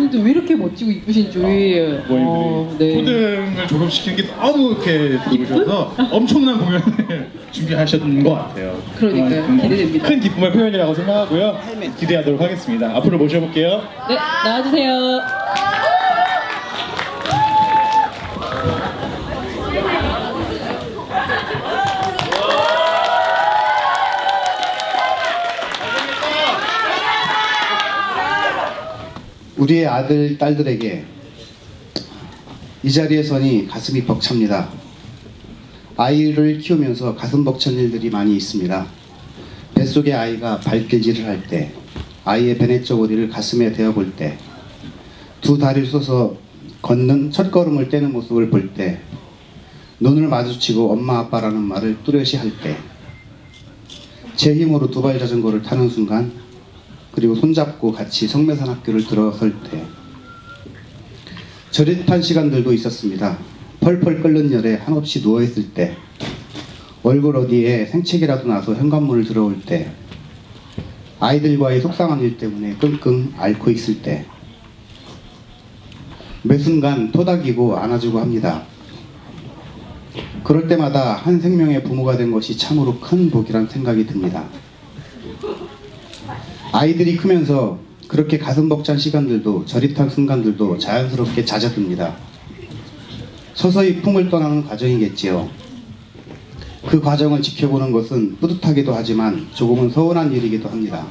오늘도 왜 이렇게 멋지고 이쁘신지. 모임들이 초등을 졸업시키는 게 너무 이렇게 좋으셔서 엄청난 공연을 준비하셨던 것 같아요. 그러니까요. 기대됩니다. 큰 기쁨의 표현이라고 생각하고요. 기대하도록 하겠습니다. 앞으로 모셔볼게요. 네, 나와주세요. 우리의 아들, 딸들에게 이 자리에 서니 가슴이 벅찹니다. 아이를 키우면서 가슴 벅찬 일들이 많이 있습니다. 뱃속의 아이가 발길질을 할 때, 아이의 베네저고리를 가슴에 대어볼 때, 두 다리를 서서 걷는 첫걸음을 떼는 모습을 볼 때, 눈을 마주치고 엄마 아빠라는 말을 뚜렷이 할 때, 제 힘으로 두발 자전거를 타는 순간, 그리고 손잡고 같이 성매산학교를 들어설 때, 저릿한 시간들도 있었습니다. 펄펄 끓는 열에 한없이 누워있을 때, 얼굴 어디에 생채기라도 나서 현관문을 들어올 때, 아이들과의 속상한 일 때문에 끙끙 앓고 있을 때, 매 순간 토닥이고 안아주고 합니다. 그럴 때마다 한 생명의 부모가 된 것이 참으로 큰 복이란 생각이 듭니다. 아이들이 크면서 그렇게 가슴 벅찬 시간들도 저릿한 순간들도 자연스럽게 잦아듭니다. 서서히 품을 떠나는 과정이겠지요. 그 과정을 지켜보는 것은 뿌듯하기도 하지만 조금은 서운한 일이기도 합니다.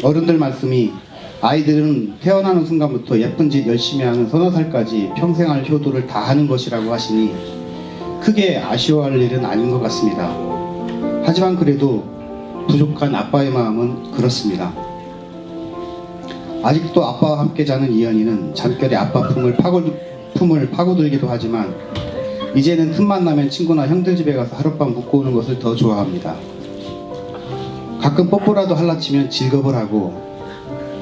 어른들 말씀이 아이들은 태어나는 순간부터 예쁜 짓 열심히 하는 서너 살까지 평생 할 효도를 다 하는 것이라고 하시니 크게 아쉬워할 일은 아닌 것 같습니다. 하지만 그래도 부족한 아빠의 마음은 그렇습니다. 아직도 아빠와 함께 자는 이현이는 잠결에 아빠 품을 파고들기도 하지만 이제는 틈만 나면 친구나 형들 집에 가서 하룻밤 묵고 오는 것을 더 좋아합니다. 가끔 뽀뽀라도 할라치면 질겁을 하고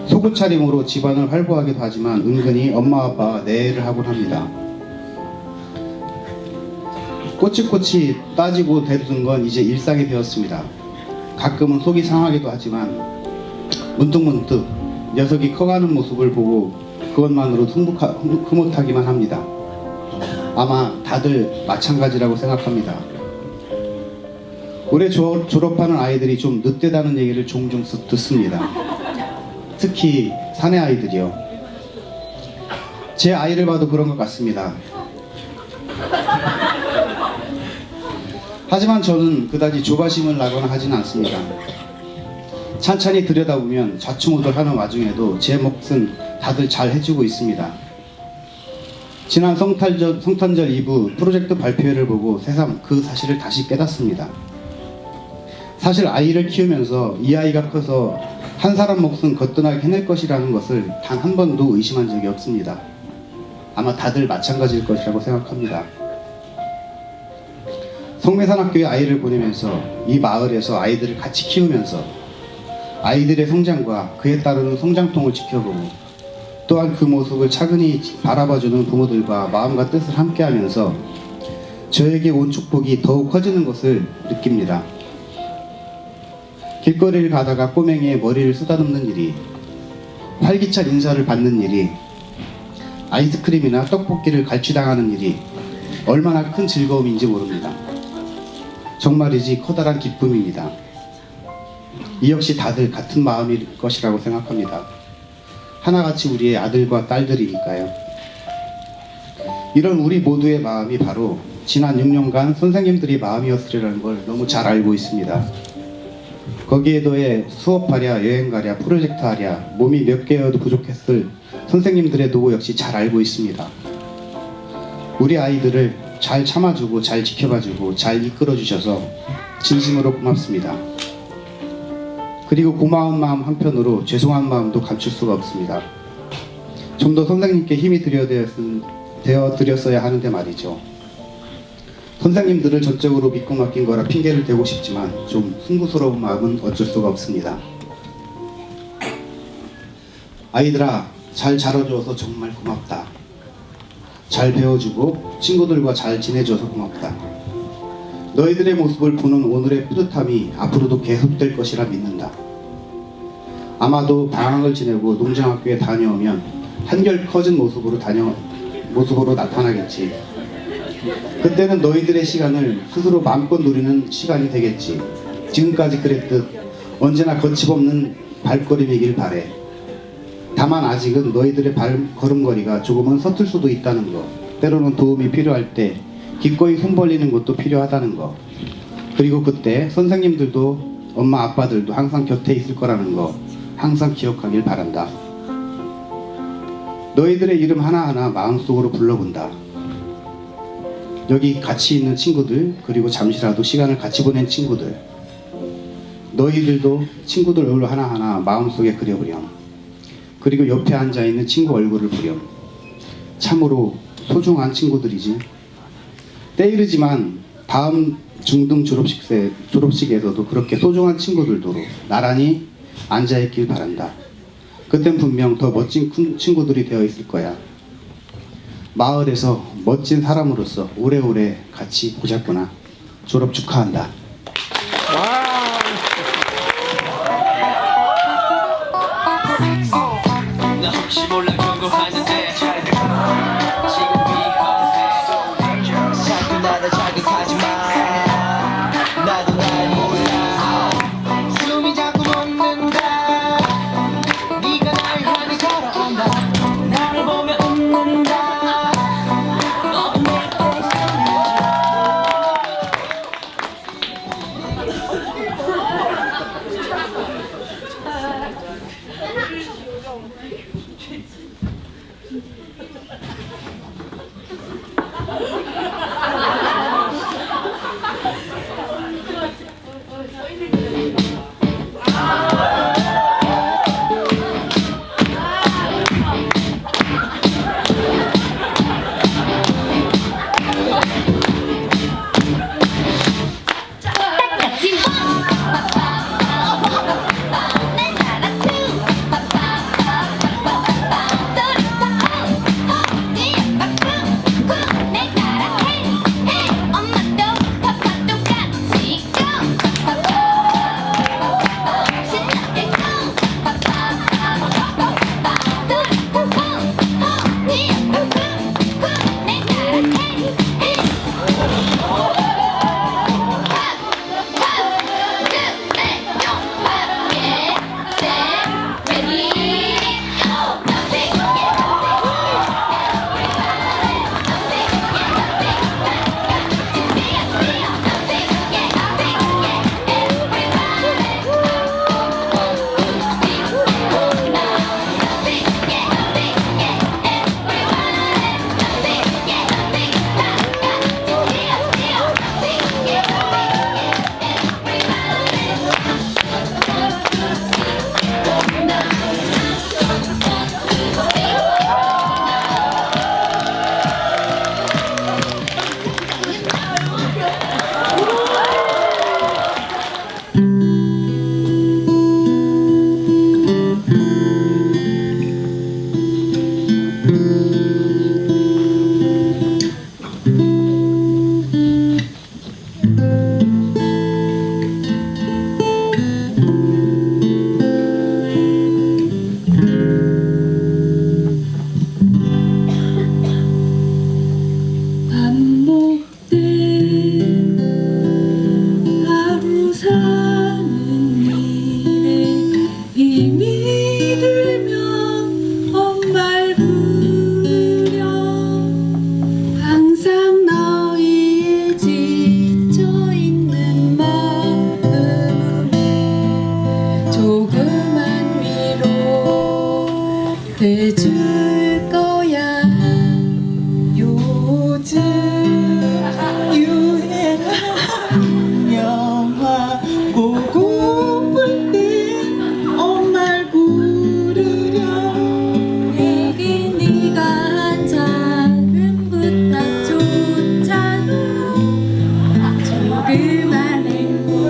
속옷 차림으로 집안을 활보하기도 하지만 은근히 엄마 아빠와 내외를 하곤 합니다. 꼬치꼬치 따지고 대두는 건 이제 일상이 되었습니다. 가끔은 속이 상하기도 하지만 문득문득 녀석이 커가는 모습을 보고 그것만으로 흐뭇하기만 합니다. 아마 다들 마찬가지라고 생각합니다. 올해 졸업하는 아이들이 좀 늦대다는 얘기를 종종 듣습니다. 특히 사내 아이들이요. 제 아이를 봐도 그런 것 같습니다. 하지만 저는 그다지 조바심을 나거나 하지는 않습니다. 찬찬히 들여다보면 좌충우돌하는 와중에도 제 몫은 다들 잘 해주고 있습니다. 지난 성탄절 2부 프로젝트 발표회를 보고 새삼 그 사실을 다시 깨닫습니다. 사실 아이를 키우면서 이 아이가 커서 한 사람 몫은 거뜬하게 해낼 것이라는 것을 단 한 번도 의심한 적이 없습니다. 아마 다들 마찬가지일 것이라고 생각합니다. 성매산학교에 아이를 보내면서 이 마을에서 아이들을 같이 키우면서 아이들의 성장과 그에 따르는 성장통을 지켜보고 또한 그 모습을 차근히 바라봐주는 부모들과 마음과 뜻을 함께하면서 저에게 온 축복이 더욱 커지는 것을 느낍니다. 길거리를 가다가 꼬맹이의 머리를 쓰다듬는 일이, 활기찬 인사를 받는 일이, 아이스크림이나 떡볶이를 갈취당하는 일이 얼마나 큰 즐거움인지 모릅니다. 정말이지 커다란 기쁨입니다. 이 역시 다들 같은 마음일 것이라고 생각합니다. 하나같이 우리의 아들과 딸들이니까요. 이런 우리 모두의 마음이 바로 지난 6년간 선생님들이 마음이었으리라는 걸 너무 잘 알고 있습니다. 거기에 더해 수업하랴 여행가랴 프로젝트 하랴 몸이 몇 개여도 부족했을 선생님들의 노고 역시 잘 알고 있습니다. 우리 아이들을 잘 참아주고 잘 지켜봐주고 잘 이끌어주셔서 진심으로 고맙습니다. 그리고 고마운 마음 한편으로 죄송한 마음도 감출 수가 없습니다. 좀 더 선생님께 힘이 되어드렸어야 하는데 말이죠. 선생님들을 전적으로 믿고 맡긴 거라 핑계를 대고 싶지만 좀 숭고스러운 마음은 어쩔 수가 없습니다. 아이들아, 잘 자라줘서 정말 고맙다. 잘 배워주고 친구들과 잘 지내줘서 고맙다. 너희들의 모습을 보는 오늘의 뿌듯함이 앞으로도 계속될 것이라 믿는다. 아마도 방학을 지내고 농장학교에 다녀오면 한결 커진 모습으로 나타나겠지. 그때는 너희들의 시간을 스스로 마음껏 누리는 시간이 되겠지. 지금까지 그랬듯 언제나 거침없는 발걸음이길 바래. 다만 아직은 너희들의 걸음걸이가 조금은 서툴 수도 있다는 거. 때로는 도움이 필요할 때 기꺼이 손 벌리는 것도 필요하다는 거. 그리고 그때 선생님들도 엄마 아빠들도 항상 곁에 있을 거라는 거 항상 기억하길 바란다. 너희들의 이름 하나하나 마음속으로 불러본다. 여기 같이 있는 친구들, 그리고 잠시라도 시간을 같이 보낸 친구들, 너희들도 친구들 얼굴 하나하나 마음속에 그려보렴. 그리고 옆에 앉아있는 친구 얼굴을 보렴. 참으로 소중한 친구들이지. 때이르지만 다음 중등 졸업식에서도 그렇게 소중한 친구들도 나란히 앉아있길 바란다. 그땐 분명 더 멋진 친구들이 되어 있을 거야. 마을에서 멋진 사람으로서 오래오래 같이 보자꾸나. 졸업 축하한다. 나 혹시 몰라 경고하는데 지금 위험해. 자꾸 나를 자극하지 마. 나도 날 몰라. 숨이 자꾸 멎는다. 네가 날 향해 걸어온다. 나를 보며 웃는다. 너도 내게 해줄 거야. 요즘 유행하는 영화 보고플 때 엄마를 부르렴. 내게 네가 한 작은 부탁 좋잖아. 조그만 행복이야.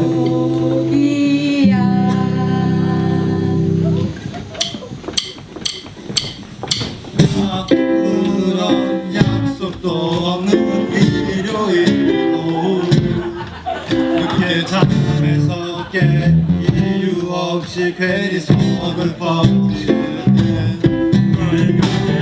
그런 약속도 없는 일요일 오후 늦게 잠에서 깬 이유 없이 괜히 소원을 뻥치네 너의 곁에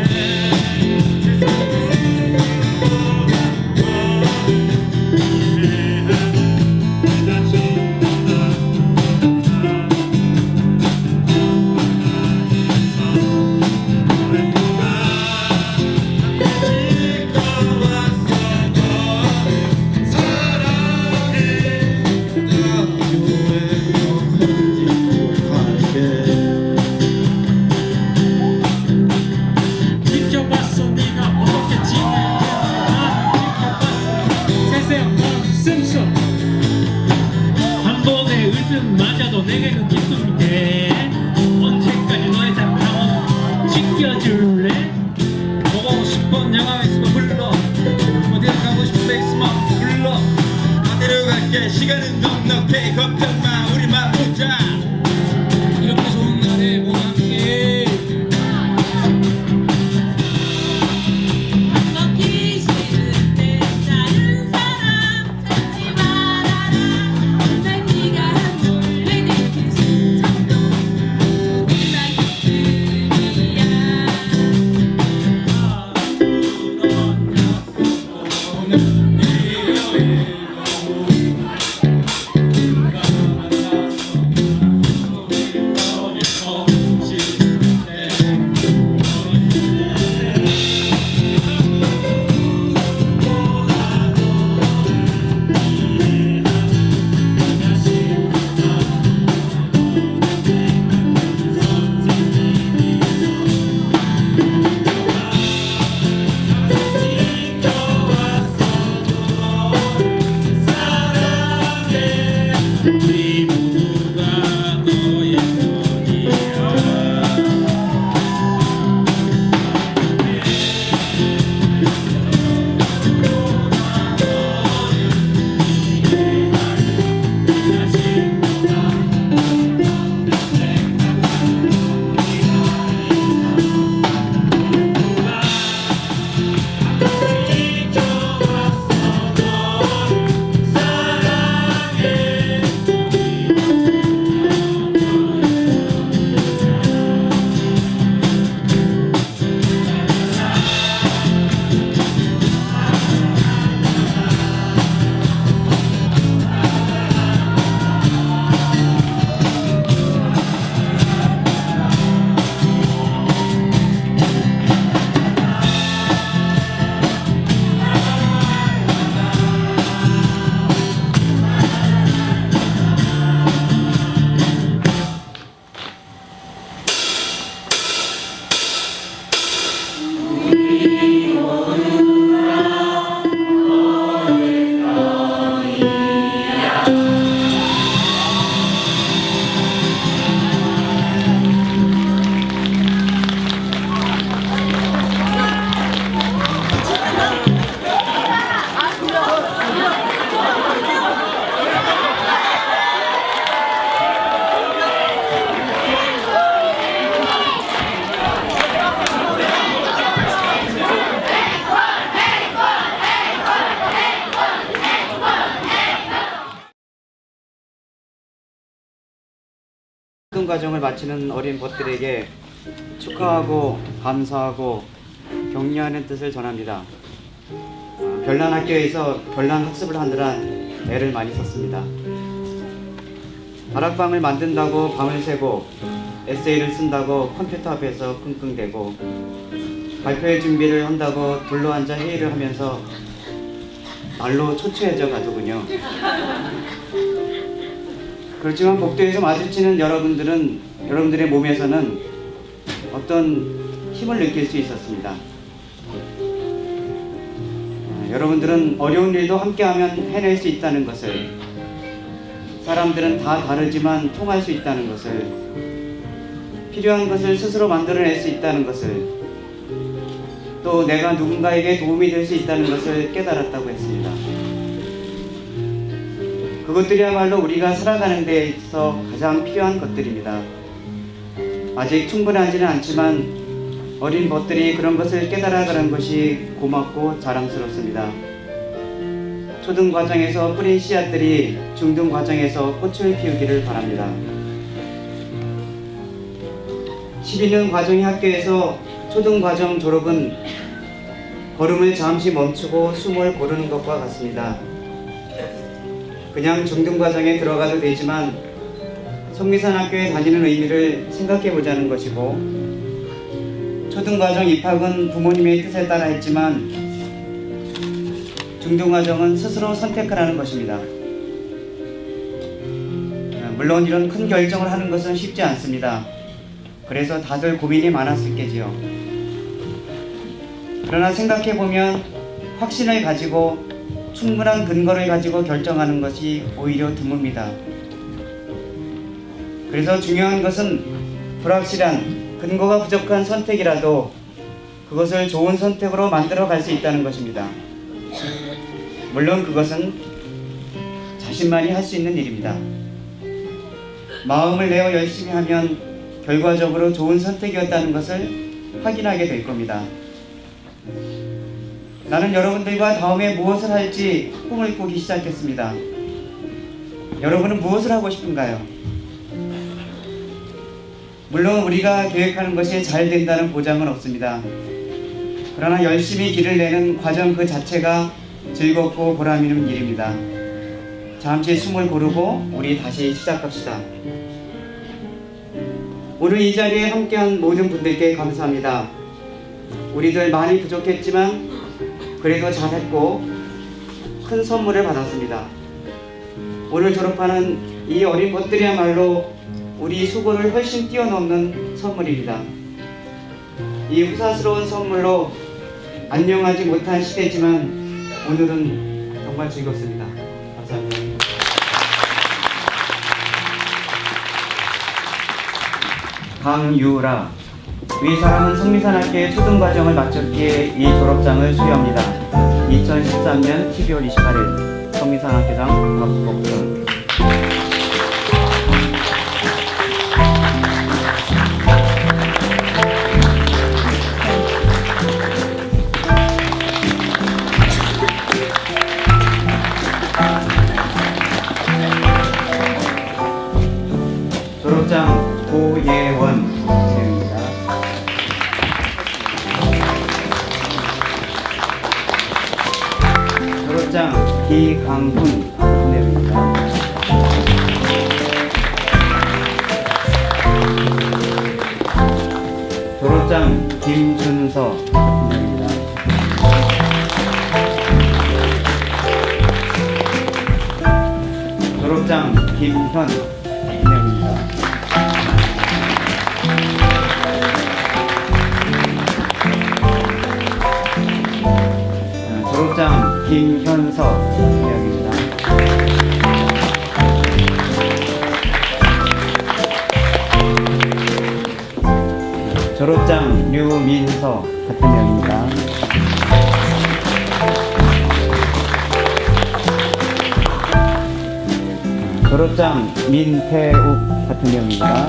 지켜봤어 네가 어떻게 지내냐 지켜봤어 세상 씀씀 한 번에 으뜸 맞아도 내게는 기쁨이 돼 언제까지 너의 답답함을 지켜줄래 보고 싶은 영화 있으면 불러 어딜 가고 싶은 데 있으면 불러 어디로 갈게 시간은 넉넉해 걱정마 우리만 보자 이렇게 좋은 날에 뭐 함께 먹기 싫은데 다른 사람 찾지 말아라 난 네가 한 몰래 내게 숨참도 조금만 기쁨이야 우리 모두가 너의 편이야 모든 과정을 마치는 어린 벗들에게 축하하고 감사하고 격려하는 뜻을 전합니다. 별난 학교에서 별난 학습을 하느라 애를 많이 썼습니다. 다락방을 만든다고 밤을 새고 에세이를 쓴다고 컴퓨터 앞에서 끙끙대고 발표회 준비를 한다고 둘러앉아 회의를 하면서 날로 초췌해져 가더군요. 그렇지만 복도에서 마주치는 여러분들의 몸에서는 어떤 힘을 느낄 수 있었습니다. 여러분들은 어려운 일도 함께하면 해낼 수 있다는 것을, 사람들은 다 다르지만 통할 수 있다는 것을, 필요한 것을 스스로 만들어낼 수 있다는 것을, 또 내가 누군가에게 도움이 될 수 있다는 것을 깨달았다고 했습니다. 그것들이야말로 우리가 살아가는 데 있어서 가장 필요한 것들입니다. 아직 충분하지는 않지만 어린 벗들이 그런 것을 깨달아가는 것이 고맙고 자랑스럽습니다. 초등 과정에서 뿌린 씨앗들이 중등 과정에서 꽃을 피우기를 바랍니다. 12년 과정의 학교에서 초등과정 졸업은 걸음을 잠시 멈추고 숨을 고르는 것과 같습니다. 그냥 중등과정에 들어가도 되지만 성미산학교에 다니는 의미를 생각해 보자는 것이고, 초등과정 입학은 부모님의 뜻에 따라 했지만 중등과정은 스스로 선택하라는 것입니다. 물론 이런 큰 결정을 하는 것은 쉽지 않습니다. 그래서 다들 고민이 많았을 게지요. 그러나 생각해보면 확신을 가지고 충분한 근거를 가지고 결정하는 것이 오히려 드뭅니다. 그래서 중요한 것은 불확실한 근거가 부족한 선택이라도 그것을 좋은 선택으로 만들어 갈 수 있다는 것입니다. 물론 그것은 자신만이 할 수 있는 일입니다. 마음을 내어 열심히 하면 결과적으로 좋은 선택이었다는 것을 확인하게 될 겁니다. 나는 여러분들과 다음에 무엇을 할지 꿈을 꾸기 시작했습니다. 여러분은 무엇을 하고 싶은가요? 물론 우리가 계획하는 것이 잘 된다는 보장은 없습니다. 그러나 열심히 길을 내는 과정 그 자체가 즐겁고 보람 있는 일입니다. 잠시 숨을 고르고 우리 다시 시작합시다. 오늘 이 자리에 함께한 모든 분들께 감사합니다. 우리들 많이 부족했지만 그래도 잘했고 큰 선물을 받았습니다. 오늘 졸업하는 이 어린 것들이야말로 우리 수고를 훨씬 뛰어넘는 선물입니다. 이 후사스러운 선물로 안녕하지 못한 시대지만 오늘은 정말 즐겁습니다. 감사합니다. 강유라. 위 사람은 성미산학교의 초등과정을 마쳤기에 이 졸업장을 수여합니다. 2013년 12월 28일 성미산학교장 박복준. 졸업장 고예원 선생입니다. 졸업장 이강훈 선생입니다. 졸업장 김준서 선생입니다. 졸업장 김현 선생입니다. 졸업장 김현서 선생님입니다. 졸업장 류민서 같은 명입니다. 졸업장 민태욱 같은 명입니다.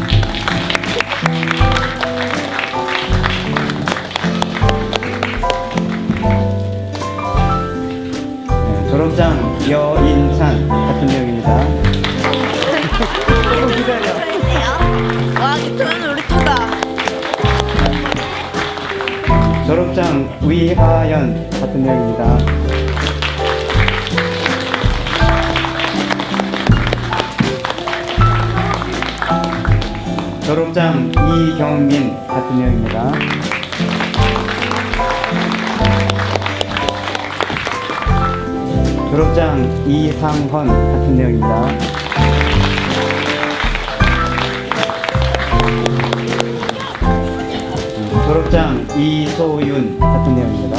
졸업장 여인산 같은 명입니다. 와, 기토는 우리 토다. 졸업장 위하연 같은 명입니다. 졸업장 이경민 같은 명입니다. 졸업장 이상헌 같은 명입니다. 졸업장 이소윤 같은 명입니다.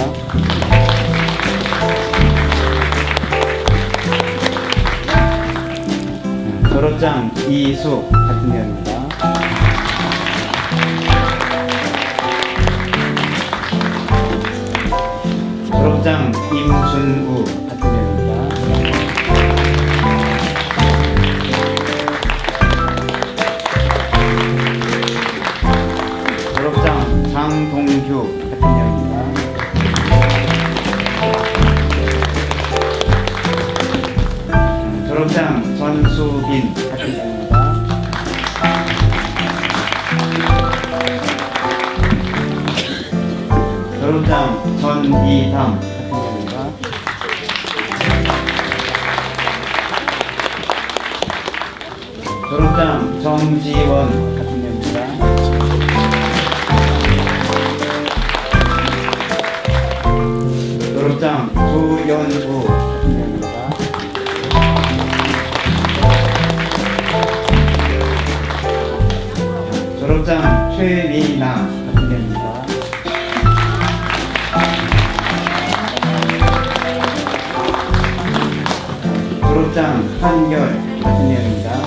졸업장 이수 같은 명입니다. 졸업장 임준우 같은 명입니다. 졸업장 장동규 같은 명입니다. 졸업장 전수빈 같은 명입니다. 졸업장 전이담 같은 경우입니다. 졸업장 정지원 같은 경우입니다. 졸업장 조연우 같은 경우입니다. 졸업장 최미나 같은 경우입니다. 졸업장 한결 같은 경우입니다.